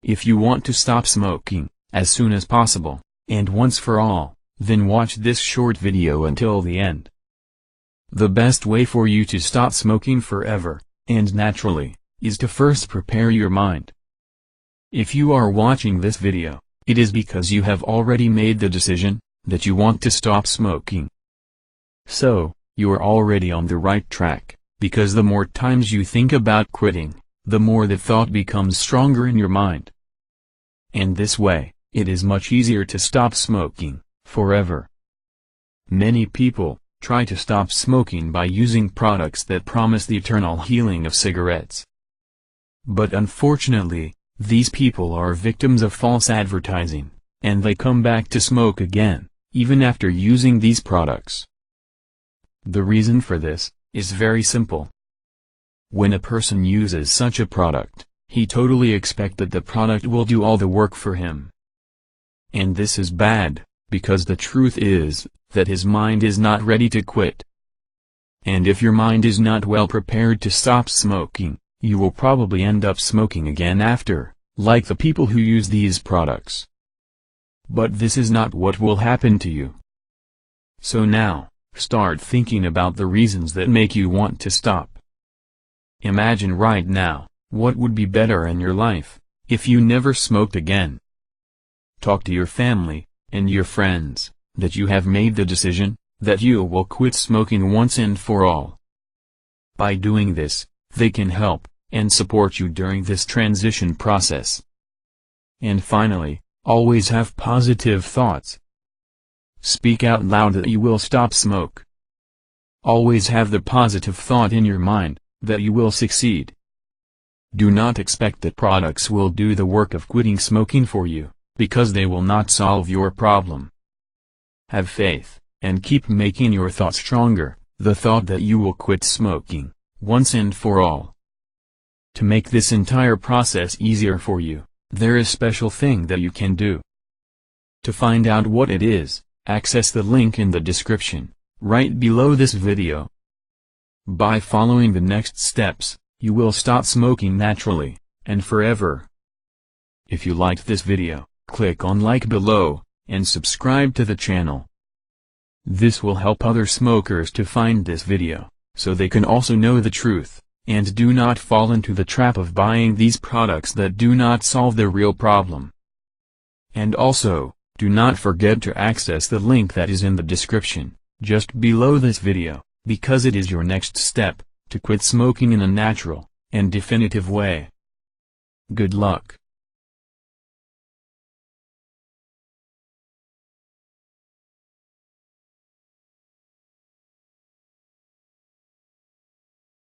If you want to stop smoking, as soon as possible, and once for all, then watch this short video until the end. The best way for you to stop smoking forever, and naturally, is to first prepare your mind. If you are watching this video, it is because you have already made the decision that you want to stop smoking. So, you are already on the right track, because the more times you think about quitting, the more the thought becomes stronger in your mind. And this way, it is much easier to stop smoking forever. Many people try to stop smoking by using products that promise the eternal healing of cigarettes. But unfortunately, these people are victims of false advertising, and they come back to smoke again, even after using these products. The reason for this is very simple. When a person uses such a product, he totally expects that the product will do all the work for him. And this is bad, because the truth is that his mind is not ready to quit. And if your mind is not well prepared to stop smoking, you will probably end up smoking again after, like the people who use these products. But this is not what will happen to you. So now, start thinking about the reasons that make you want to stop. Imagine right now, what would be better in your life, if you never smoked again. Talk to your family, and your friends, that you have made the decision, that you will quit smoking once and for all. By doing this, they can help and support you during this transition process. And finally, always have positive thoughts. Speak out loud that you will stop smoke. Always have the positive thought in your mind, that you will succeed. Do not expect that products will do the work of quitting smoking for you, because they will not solve your problem. Have faith, and keep making your thought stronger, the thought that you will quit smoking, once and for all. To make this entire process easier for you, there is a special thing that you can do. To find out what it is, access the link in the description, right below this video. By following the next steps, you will stop smoking naturally, and forever. If you liked this video, click on like below, and subscribe to the channel. This will help other smokers to find this video, so they can also know the truth, and do not fall into the trap of buying these products that do not solve the real problem. And also, do not forget to access the link that is in the description, just below this video, because it is your next step, to quit smoking in a natural, and definitive way. Good luck.